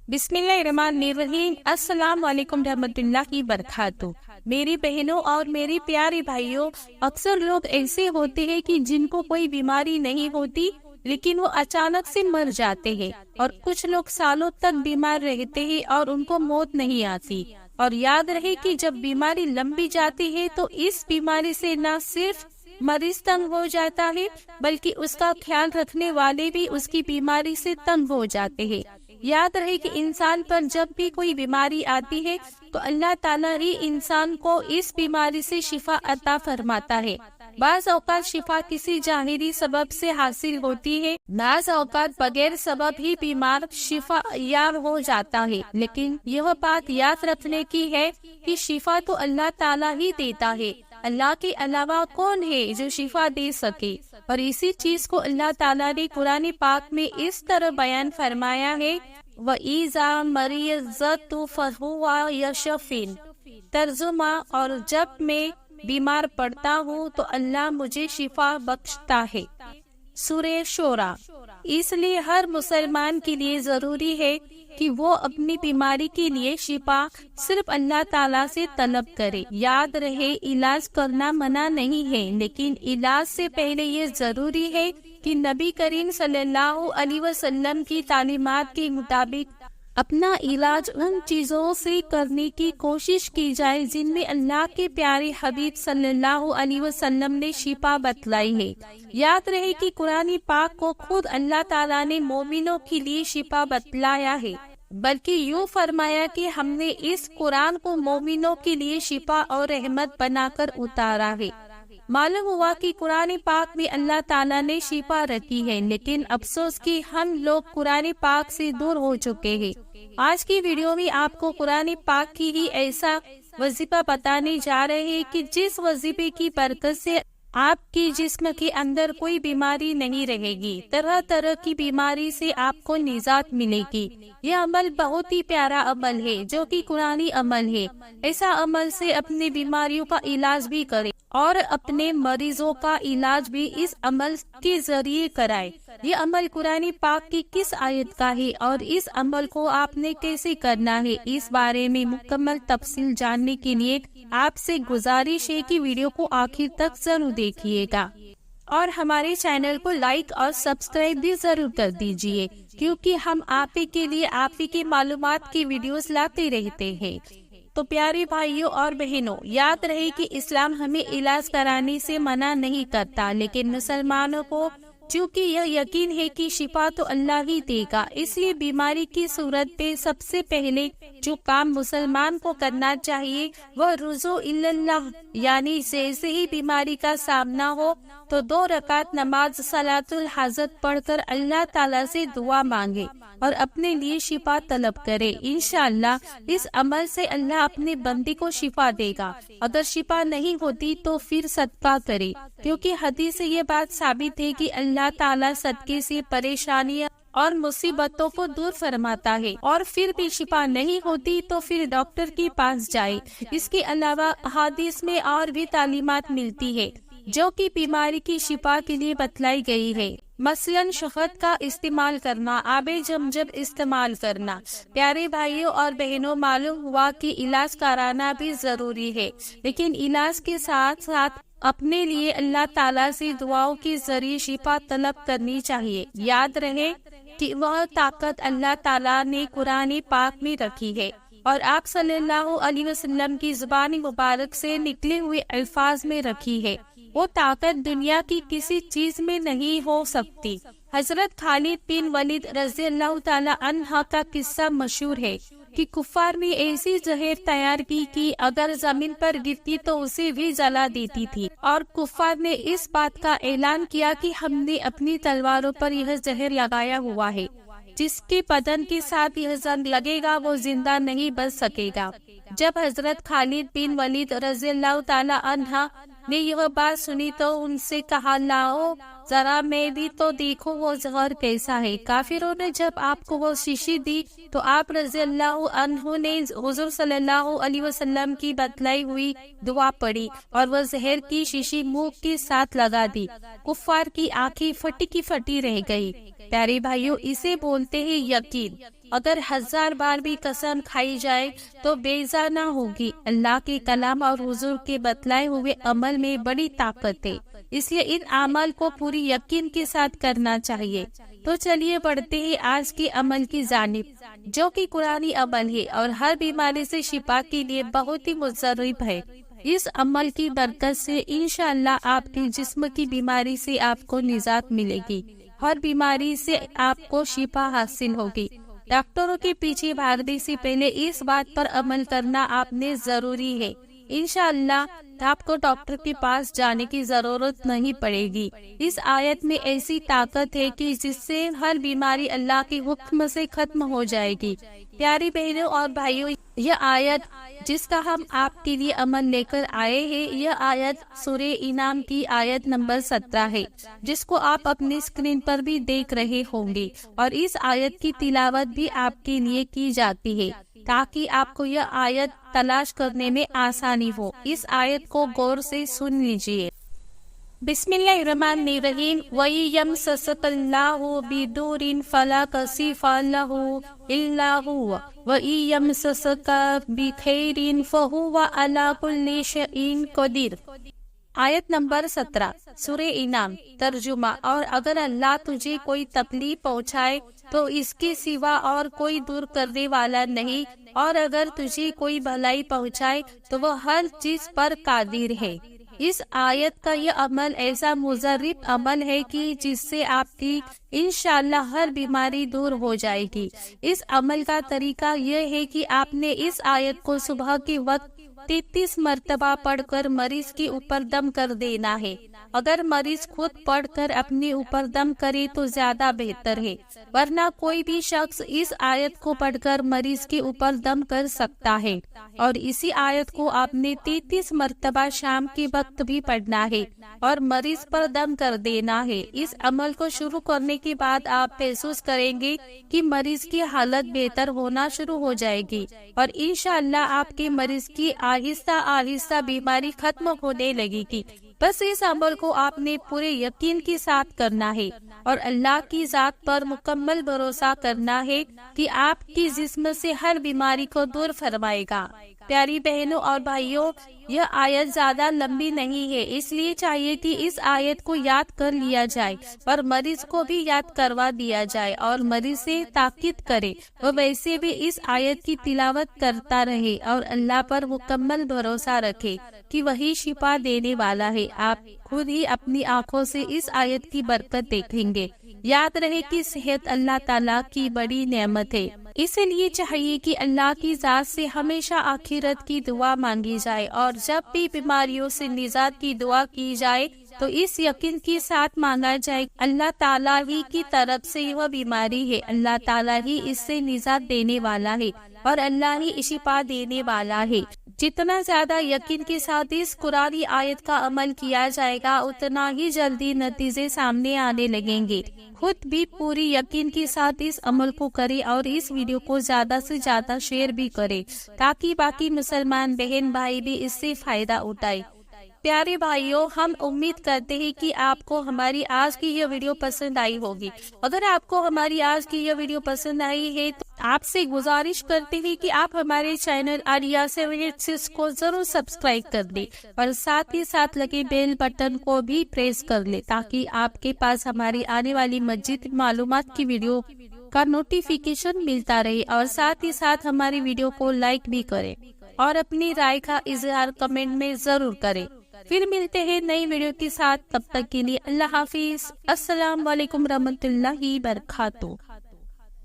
بسم اللہ الرحمن الرحیم۔ السلام علیکم رحمۃ اللہ وبرکاتہ۔ میری بہنوں اور میری پیارے بھائیوں، اکثر لوگ ایسے ہوتے ہیں کہ جن کو کوئی بیماری نہیں ہوتی لیکن وہ اچانک سے مر جاتے ہیں، اور کچھ لوگ سالوں تک بیمار رہتے ہیں اور ان کو موت نہیں آتی۔ اور یاد رہے کہ جب بیماری لمبی جاتی ہے تو اس بیماری سے نہ صرف مریض تنگ ہو جاتا ہے بلکہ اس کا خیال رکھنے والے بھی اس کی بیماری سے تنگ ہو جاتے ہیں۔ یاد رہے کہ انسان پر جب بھی کوئی بیماری آتی ہے تو اللہ تعالیٰ ہی انسان کو اس بیماری سے شفا عطا فرماتا ہے۔ بعض اوقات شفا کسی ظاہری سبب سے حاصل ہوتی ہے، بعض اوقات بغیر سبب ہی بیمار شفا یاب ہو جاتا ہے، لیکن یہ بات یاد رکھنے کی ہے کہ شفا تو اللہ تعالیٰ ہی دیتا ہے۔ اللہ کے علاوہ کون ہے جو شفا دے سکے؟ اور اسی چیز کو اللہ تعالیٰ نے قرآن پاک میں اس طرح بیان فرمایا ہے، وَإِذَا مَرِضْتُ فَهُوَ يَشْفِينِ۔ ترجمہ، اور جب میں بیمار پڑتا ہوں تو اللہ مجھے شفا بخشتا ہے۔ سورہ شورى۔ اس لیے ہر مسلمان کے لیے ضروری ہے کہ وہ اپنی بیماری کے لیے شفا صرف اللہ تعالیٰ سے طلب کرے۔ یاد رہے، علاج کرنا منع نہیں ہے، لیکن علاج سے پہلے یہ ضروری ہے کہ نبی کریم صلی اللہ علیہ وسلم کی تعلیمات کے مطابق اپنا علاج ان چیزوں سے کرنے کی کوشش کی جائے جن میں اللہ کے پیارے حبیب صلی اللہ علیہ وسلم نے شفا بتلائی ہے۔ یاد رہے کہ قرآن پاک کو خود اللہ تعالیٰ نے مومنوں کے لیے شفا بتلایا ہے، بلکہ یوں فرمایا کہ ہم نے اس قرآن کو مومنوں کے لیے شفا اور رحمت بنا کر اتارا ہے۔ معلوم ہوا کہ قرآن پاک میں اللہ تعالیٰ نے شفا رکھی ہے، لیکن افسوس کہ ہم لوگ قرآن پاک سے دور ہو چکے ہیں۔ آج کی ویڈیو میں آپ کو قرآن پاک کی ہی ایسا وظیفہ بتانے جا رہے ہیں کہ جس وظیفے کی برکت سے آپ کی جسم کے اندر کوئی بیماری نہیں رہے گی، طرح طرح کی بیماری سے آپ کو نجات ملے گی۔ یہ عمل بہت ہی پیارا عمل ہے جو کہ قرآنی عمل ہے۔ ایسا عمل سے اپنی بیماریوں کا علاج بھی کرے اور اپنے مریضوں کا علاج بھی اس عمل کے ذریعے کرائے۔ یہ عمل قرآن پاک کی کس آیت کا ہے اور اس عمل کو آپ نے کیسے کرنا ہے، اس بارے میں مکمل تفصیل جاننے کے لیے آپ سے گزارش ہے کہ ویڈیو کو آخر تک ضرور دیکھیے گا، اور ہمارے چینل کو لائک اور سبسکرائب بھی ضرور کر دیجیے، کیونکہ ہم آپ ہی کے لیے آپ ہی کی معلومات کی ویڈیوز لاتے رہتے ہیں۔ تو پیارے بھائیوں اور بہنوں، یاد رہے کہ اسلام ہمیں علاج کرانے سے منع نہیں کرتا، لیکن مسلمانوں کو چونکہ یہ یقین ہے کہ شفا تو اللہ ہی دے گا، اس لیے بیماری کی صورت پہ سب سے پہلے جو کام مسلمان کو کرنا چاہیے وہ رجوع اللہ، یعنی جیسے ہی بیماری کا سامنا ہو تو 2 رکعت نماز صلاۃ الحاجت پڑھ کر اللہ تعالیٰ سے دعا مانگے اور اپنے لیے شفا طلب کرے۔ انشاءاللہ اس عمل سے اللہ اپنے بندے کو شفا دے گا۔ اگر شفا نہیں ہوتی تو پھر صدقہ کرے، کیونکہ حدیث سے یہ بات ثابت ہے کہ اللہ تعالیٰ صدقے سے پریشانیاں اور مصیبتوں کو دور فرماتا ہے، اور پھر بھی شفا نہیں ہوتی تو پھر ڈاکٹر کے پاس جائے۔ اس کے علاوہ حدیث میں اور بھی تعلیمات ملتی ہے جو کہ بیماری کی شفا کے لیے بتلائی گئی ہے، مثلاً شہد کا استعمال کرنا، آب زمزم استعمال کرنا۔ پیارے بھائیوں اور بہنوں، معلوم ہوا کہ علاج کرانا بھی ضروری ہے، لیکن علاج کے ساتھ ساتھ اپنے لیے اللہ تعالیٰ سے دعاؤں کے ذریعے شفا طلب کرنی چاہیے۔ یاد رہے کہ وہ طاقت اللہ تعالیٰ نے قرآن پاک میں رکھی ہے اور آپ صلی اللہ علیہ وسلم کی زبان مبارک سے نکلے ہوئے الفاظ میں رکھی ہے۔ وہ طاقت دنیا کی کسی چیز میں نہیں ہو سکتی۔ حضرت خالد بن ولید رضی اللہ تعالی عنہ کا قصہ مشہور ہے کہ کفار نے ایسی زہر تیار کی کہ اگر زمین پر گرتی تو اسے بھی جلا دیتی تھی، اور کفار نے اس بات کا اعلان کیا کہ ہم نے اپنی تلواروں پر یہ زہر لگایا ہوا ہے، جس کے بدن کے ساتھ یہ زنگ لگے گا وہ زندہ نہیں بچ سکے گا۔ جب حضرت خالد بن ولید رضی اللہ تعالی عنہ نے یہ بات سنی تو ان سے کہا، لاؤ ذرا میں بھی تو دیکھو وہ زہر کیسا ہے۔ کافروں نے جب آپ کو وہ شیشی دی تو آپ رضی اللہ عنہ نے حضور صلی اللہ علیہ وسلم کی بتلائی ہوئی دعا پڑھی اور وہ زہر کی شیشی منہ کے ساتھ لگا دی۔ کفار کی آنکھیں پھٹی کی پھٹی رہ گئی۔ پیارے بھائیوں، اسے بولتے ہیں یقین۔ اگر 1000 بار بھی قسم کھائی جائے تو بیزا نہ ہوگی۔ اللہ کے کلام اور حضور کے بتلائے ہوئے عمل میں بڑی طاقت ہے، اس لیے ان اعمال کو پوری یقین کے ساتھ کرنا چاہیے۔ تو چلیے بڑھتے ہیں آج کے عمل کی جانب، جو کہ قرآنی عمل ہے اور ہر بیماری سے شفا کے لیے بہت ہی مضرب ہے۔ اس عمل کی برکت سے انشاءاللہ آپ کے جسم کی بیماری سے آپ کو نجات ملے گی، ہر بیماری سے آپ کو شفا حاصل ہوگی۔ ڈاکٹروں کے پیچھے بھاگنے سے پہلے اس بات پر عمل کرنا آپ نے ضروری ہے۔ انشاءاللہ آپ کو ڈاکٹر کے پاس جانے کی ضرورت نہیں پڑے گی۔ اس آیت میں ایسی طاقت ہے کہ جس سے ہر بیماری اللہ کے حکم سے ختم ہو جائے گی۔ پیاری بہنوں اور بھائیوں، یہ آیت جس کا ہم آپ کے لیے عمل لے کر آئے ہیں، یہ آیت سورہ انعام کی آیت نمبر 17 ہے، جس کو آپ اپنی اسکرین پر بھی دیکھ رہے ہوں گے، اور اس آیت کی تلاوت بھی آپ کے لیے کی جاتی ہے تاکہ آپ کو یہ آیت تلاش کرنے میں آسانی ہو۔ اس آیت کو غور سے سن لیجیے۔ بسم اللہ الرحمن الرحیم۔ وَيَمْسَسْكَ اللَّهُ بِضُرٍّ فَلَا كَاشِفَ لَهُ إِلَّا هُوَ وَإِن بِخَيْرٍ فَهُوَ عَلَى كُلِّ شَيْءٍ قَدِيرٌ۔ آیت نمبر 17 سورہ انعام۔ ترجمہ: اور اگر اللہ تجھے کوئی تکلیف پہنچائے تو اس کے سوا اور کوئی دور کرنے والا نہیں، اور اگر تجھے کوئی بھلائی پہنچائے تو وہ ہر چیز پر قادر ہے۔ اس آیت کا یہ عمل ایسا مضرب عمل ہے کہ جس سے آپ کی انشاءاللہ ہر بیماری دور ہو جائے گی۔ اس عمل کا طریقہ یہ ہے کہ آپ نے اس آیت کو صبح کے وقت 33 مرتبہ پڑھ کر مریض کے اوپر دم کر دینا ہے۔ اگر مریض خود پڑھ کر اپنے اوپر دم کرے تو زیادہ بہتر ہے، ورنہ کوئی بھی شخص اس آیت کو پڑھ کر مریض کے اوپر دم کر سکتا ہے، اور اسی آیت کو آپ نے 33 مرتبہ شام کے وقت بھی پڑھنا ہے اور مریض پر دم کر دینا ہے۔ اس عمل کو شروع کرنے کے بعد آپ محسوس کریں گے کہ مریض کی حالت بہتر ہونا شروع ہو جائے گی، اور انشاءاللہ آپ کے مریض کی آہستہ آہستہ بیماری ختم ہونے لگے گی۔ بس اس عمل کو آپ نے پورے یقین کے ساتھ کرنا ہے اور اللہ کی ذات پر مکمل بھروسہ کرنا ہے کہ آپ کی جسم سے ہر بیماری کو دور فرمائے گا۔ پیاری بہنوں اور بھائیوں، یہ آیت زیادہ لمبی نہیں ہے، اس لیے چاہیے کہ اس آیت کو یاد کر لیا جائے اور مریض کو بھی یاد کروا دیا جائے اور مریض سے تاکید کرے وہ ویسے بھی اس آیت کی تلاوت کرتا رہے اور اللہ پر مکمل بھروسہ رکھے کہ وہی شفا دینے والا ہے۔ آپ خود ہی اپنی آنکھوں سے اس آیت کی برکت دیکھیں گے۔ یاد رہے کہ صحت اللہ تعالیٰ کی بڑی نعمت ہے، اس لیے چاہیے کہ اللہ کی ذات سے ہمیشہ آخرت کی دعا مانگی جائے، اور جب بھی بیماریوں سے نجات کی دعا کی جائے تو اس یقین کے ساتھ مانگا جائے اللہ تعالیٰ ہی کی طرف سے وہ بیماری ہے، اللہ تعالیٰ ہی اس سے نجات دینے والا ہے اور اللہ ہی شفا دینے والا ہے۔ جتنا زیادہ یقین کے ساتھ اس قرآنی آیت کا عمل کیا جائے گا، اتنا ہی جلدی نتیجے سامنے آنے لگیں گے۔ خود بھی پوری یقین کے ساتھ اس عمل کو کرے اور اس ویڈیو کو زیادہ سے زیادہ شیئر بھی کرے تاکہ باقی مسلمان بہن بھائی بھی اس سے فائدہ اٹھائے۔ پیارے بھائیوں، ہم امید کرتے ہیں کہ آپ کو ہماری آج کی یہ ویڈیو پسند آئی ہوگی۔ اگر آپ کو ہماری آج کی یہ ویڈیو پسند آئی ہے تو آپ سے گزارش کرتے ہیں کہ آپ ہمارے چینل عالیہ 786 کو ضرور سبسکرائب کر دیں اور ساتھ ہی ساتھ لگے بیل بٹن کو بھی پریس کر لیں تاکہ آپ کے پاس ہماری آنے والی مزید معلومات کی ویڈیو کا نوٹیفیکیشن ملتا رہے، اور ساتھ ہی ساتھ ہماری ویڈیو کو لائک بھی کریں اور اپنی رائے کا اظہار کمنٹ میں ضرور کریں۔ پھر ملتے ہیں نئی ویڈیو کے ساتھ، تب تک کے لیے اللہ حافظ۔ السلام علیکم رحمۃ اللہ وبرکاتہ۔